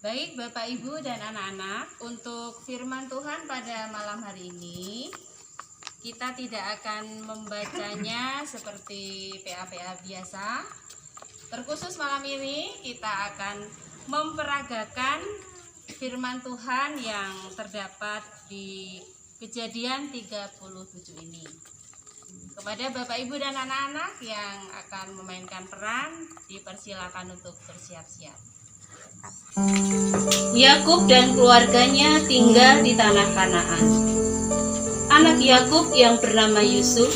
Baik Bapak Ibu dan anak-anak, untuk firman Tuhan pada malam hari ini kita tidak akan membacanya seperti PA-PA biasa. Terkhusus malam ini kita akan memperagakan firman Tuhan yang terdapat di Kejadian 37 ini. Kepada Bapak Ibu dan anak-anak yang akan memainkan peran, dipersilakan untuk bersiap-siap. Yakub dan keluarganya tinggal di tanah Kanaan. Anak Yakub yang bernama Yusuf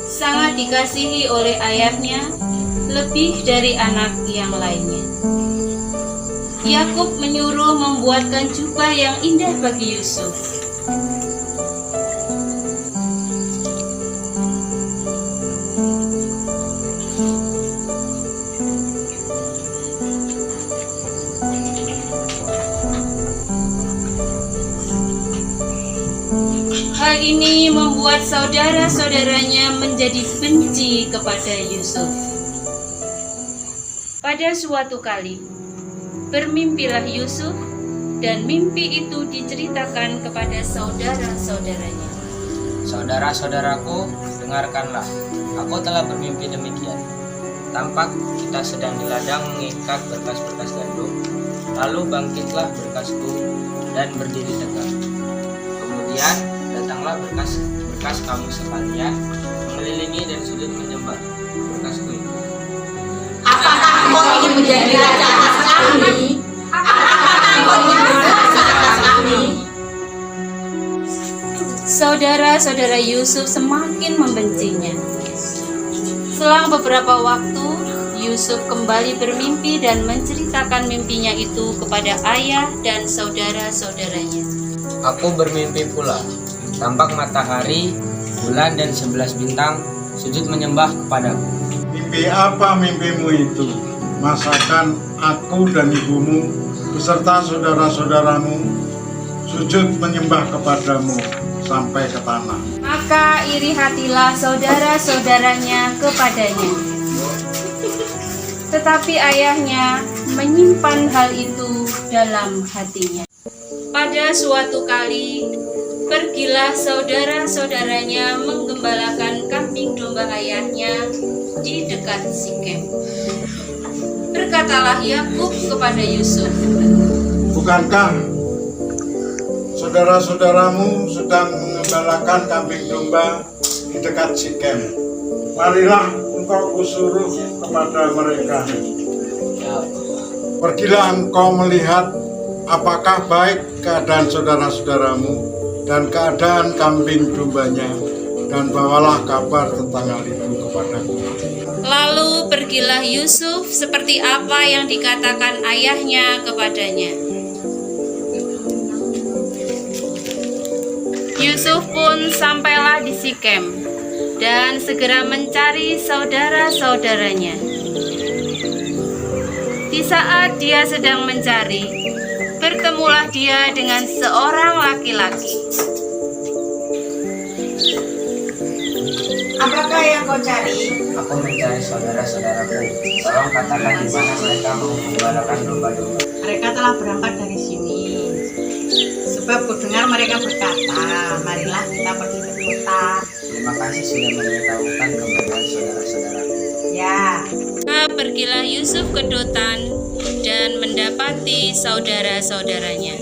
sangat dikasihi oleh ayahnya lebih dari anak yang lainnya. Yakub menyuruh membuatkan jubah yang indah bagi Yusuf. Hal ini membuat saudara-saudaranya menjadi benci kepada Yusuf. Pada suatu kali, bermimpilah Yusuf dan mimpi itu diceritakan kepada saudara-saudaranya. Saudara-saudaraku, dengarkanlah. Aku telah bermimpi demikian. Tampak kita sedang di ladang mengikat berkas-berkas gandum. Lalu bangkitlah berkasku dan berdiri tegak. Kemudian datanglah berkas kamu sekalian, mengelilingi dan sujud menyembah berkasku itu. Apakah engkau ingin menjadi raja atas kami? Apakah engkau ingin berkuasa atas kami? Saudara-saudara Yusuf semakin membencinya. Selang beberapa waktu, Yusuf kembali bermimpi dan menceritakan mimpinya itu kepada ayah dan saudara-saudaranya. Aku bermimpi pula. Tampak matahari, bulan dan 11 bintang sujud menyembah kepadaku. Mimpi apa mimpimu itu? Masakan aku dan ibumu beserta saudara-saudaramu sujud menyembah kepadamu sampai ke tanah. Maka iri hatilah saudara-saudaranya kepadanya. Tetapi ayahnya menyimpan hal itu dalam hatinya. Pada suatu kali, pergilah saudara-saudaranya menggembalakan kambing domba ayahnya di dekat Sikem. Berkatalah Yakub kepada Yusuf, Bukankah saudara-saudaramu sedang mengembalakan kambing domba di dekat Sikem? Marilah engkau kusuruh kepada mereka. Pergilah engkau melihat apakah baik keadaan saudara-saudaramu dan keadaan kambing dombanya, dan bawalah kabar tentang hal itu kepadaku. Lalu pergilah Yusuf seperti apa yang dikatakan ayahnya kepadanya. Yusuf pun sampailah di Sikem dan segera mencari saudara-saudaranya. Di saat dia sedang mencari, bertemulah dia dengan seorang laki-laki. Apakah yang kau cari? Aku mencari saudara-saudaraku. Tolong katakan di mana mereka menggembalakan domba-domba. Mereka telah berangkat dari sini. Sebab kudengar mereka berkata, marilah kita pergi ke kota. Terima kasih sudah memberitahukan keberadaan saudara-saudaraku. Ya, Pergilah Yusuf ke Dotan dan mendapati saudara-saudaranya.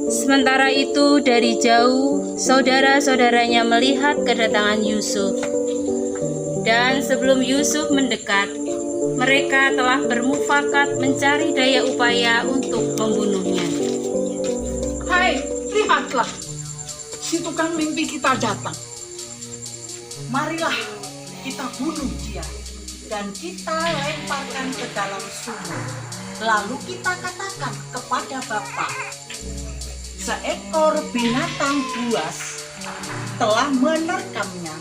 Sementara itu dari jauh, saudara-saudaranya melihat kedatangan Yusuf. Dan sebelum Yusuf mendekat, mereka telah bermufakat mencari daya upaya untuk membunuhnya. Hai, lihatlah, si tukang mimpi kita datang. Marilah kita bunuh dia dan kita lemparkan ke dalam sumur. Lalu kita katakan kepada Bapak, seekor binatang buas telah menerkamnya,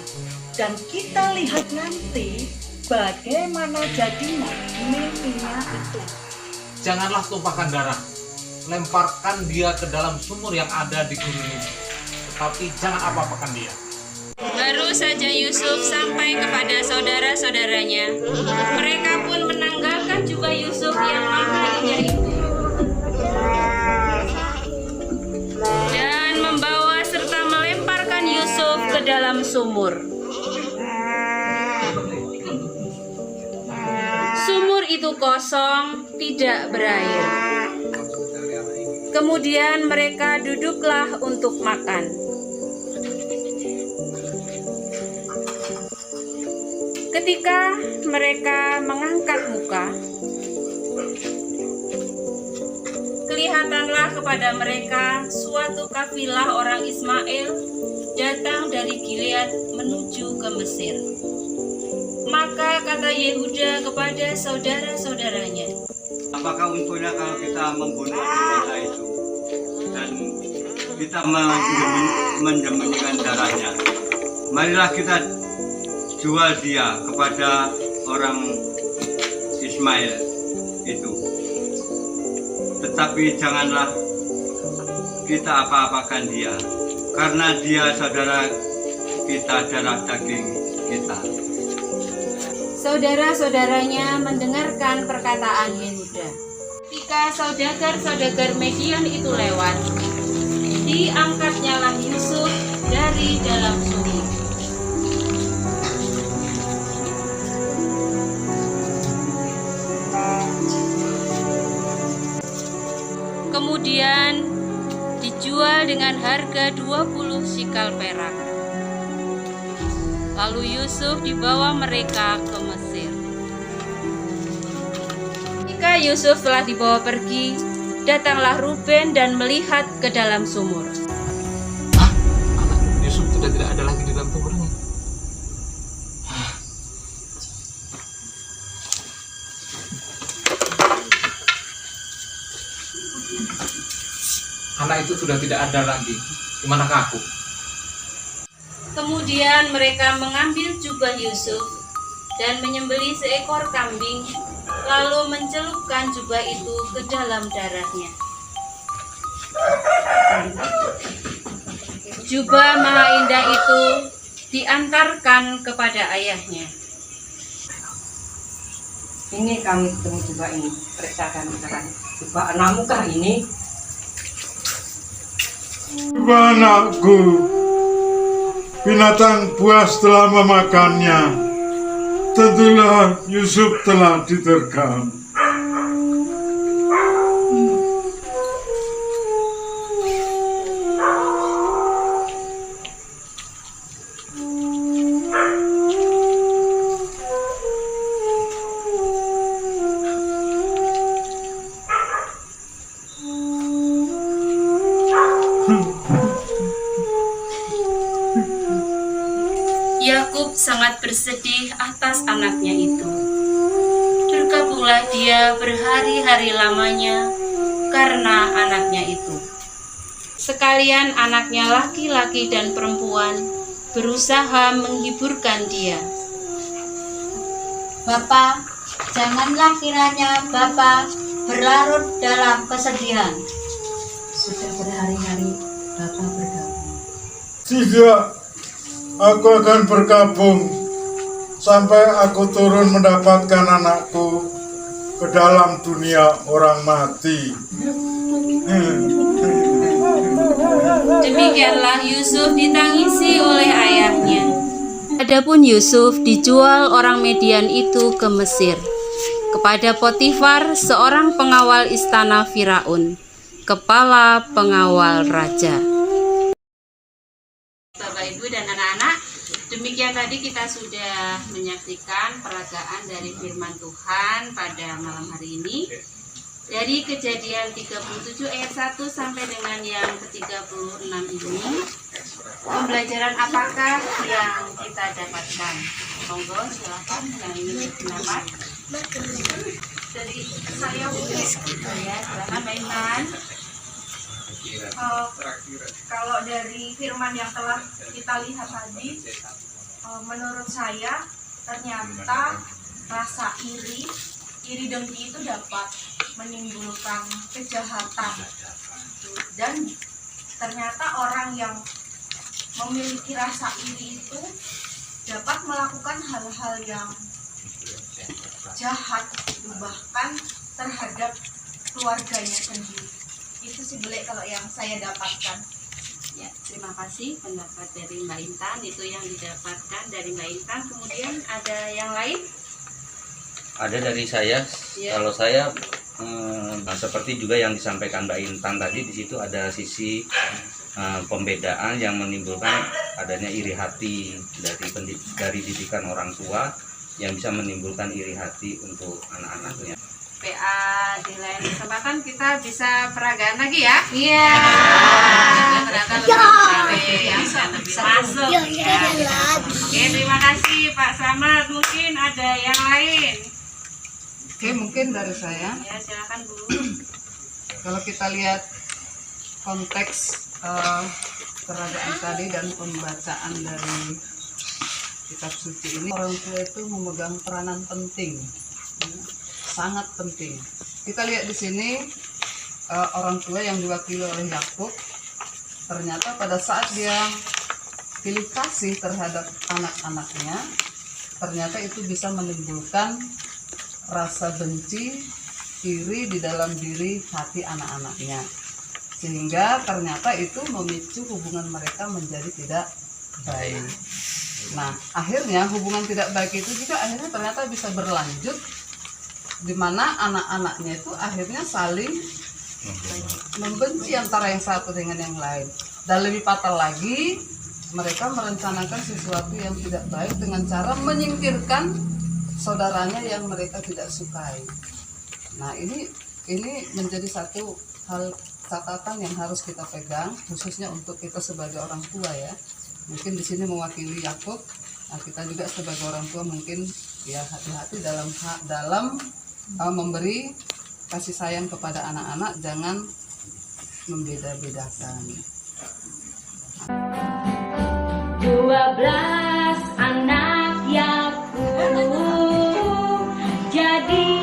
dan kita lihat nanti bagaimana jadinya mimpinya itu. Janganlah tumpahkan darah, lemparkan dia ke dalam sumur yang ada di gurun ini. Tetapi jangan apa-apakan dia. Baru saja Yusuf sampai kepada saudara-saudaranya, mereka pun menanggalkan jubah Yusuf yang maha indah itu sumur. Sumur itu kosong, tidak berair. Kemudian mereka duduklah untuk makan. Ketika mereka mengangkat muka, kelihatanlah kepada mereka suatu kafilah orang Ismail datang dari Gilead menuju ke Mesir. Maka kata Yehuda kepada saudara-saudaranya, apakah untungnya kalau kita membunuh kita itu dan kita menyembunyikan darahnya? Marilah kita jual dia kepada orang Ismail itu. Tetapi janganlah kita apa-apakan dia, karena dia saudara kita, darah daging kita. Saudara-saudaranya mendengarkan perkataan Yehuda. Ketika saudagar-saudagar Median itu lewat, diangkatnyalah Yusuf dari dalam sumur. Kemudian dijual dengan harga 20 sikal perak. Lalu Yusuf dibawa mereka ke Mesir. Ketika Yusuf telah dibawa pergi, datanglah Ruben dan melihat ke dalam sumur. Anak Yusuf sudah tidak ada lagi di dalam kuburnya. Anak itu sudah tidak ada lagi. Di manakah aku? Kemudian mereka mengambil jubah Yusuf dan menyembelih seekor kambing, lalu mencelupkan jubah itu ke dalam darahnya. Jubah maha indah itu diantarkan kepada ayahnya. Ini kami ketemu jubah ini. Periksakan sekarang. Jubah anakmu kah ini? Jubah anakku, binatang buas telah memakannya. Tentulah Yusuf telah diterkam. Yakub sangat bersedih atas anaknya itu. Berkabunglah dia berhari-hari lamanya karena anaknya itu. Sekalian anaknya laki-laki dan perempuan berusaha menghiburkan dia. Bapa, janganlah kiranya Bapa berlarut dalam kesedihan. Sudah berhari-hari Bapa bergabung. Tidak, aku akan bergabung sampai aku turun mendapatkan anakku ke dalam dunia orang mati. Demikianlah Yusuf ditangisi oleh ayahnya. Adapun Yusuf dijual orang Median itu ke Mesir, kepada Potifar, seorang pengawal istana Firaun, kepala pengawal raja. Bapak, Ibu, dan anak-anak, demikian tadi kita sudah menyaksikan peragaan dari firman Tuhan pada malam hari ini. Dari Kejadian 37 ayat 1 sampai dengan yang ke-36 ini, pembelajaran apakah yang kita dapatkan? Monggo silakan yang ingin berpendapat. Dari saya mungkin ya, silakan Pak Iman. Kalau dari firman yang telah kita lihat tadi, menurut saya ternyata rasa iri dengki itu dapat menimbulkan kejahatan, dan ternyata orang yang memiliki rasa iri itu dapat melakukan hal-hal yang jahat, bahkan terhadap keluarganya sendiri. Itu sih boleh kalau yang saya dapatkan. Ya, terima kasih pendapat dari Mbak Intan, itu yang didapatkan dari Mbak Intan. Kemudian ada yang lain? Ada dari saya. Ya. Kalau saya seperti juga yang disampaikan Mbak Intan tadi, di situ ada sisi pembedaan yang menimbulkan adanya iri hati dari didikan orang tua yang bisa menimbulkan iri hati untuk anak-anaknya. PA di lain kesempatan kita bisa peragaan lagi ya? Iya. Ternyata lebih masuk. Oke, terima kasih Pak Samad. Mungkin ada yang lain? Oke, mungkin dari saya. Ya, silakan Bu. Kalau kita lihat konteks peragaan tadi dan pembacaan dari kitab suci ini, orang tua itu memegang peranan penting, sangat penting. Kita lihat di sini orang tua yang diwakili oleh Yakub, ternyata pada saat dia pilih kasih terhadap anak-anaknya, ternyata itu bisa menimbulkan rasa benci, iri di dalam diri hati anak-anaknya, sehingga ternyata itu memicu hubungan mereka menjadi tidak baik. Nah, akhirnya hubungan tidak baik itu juga akhirnya ternyata bisa berlanjut, di mana anak-anaknya itu akhirnya saling membenci antara yang satu dengan yang lain. Dan lebih fatal lagi, mereka merencanakan sesuatu yang tidak baik dengan cara menyingkirkan saudaranya yang mereka tidak sukai. Nah, ini menjadi satu hal catatan yang harus kita pegang, khususnya untuk kita sebagai orang tua ya. Mungkin di sini mewakili Yakub. Nah, kita juga sebagai orang tua mungkin ya hati-hati dalam memberi kasih sayang kepada anak-anak, jangan membeda-bedakan. 12 anak Yakub jadi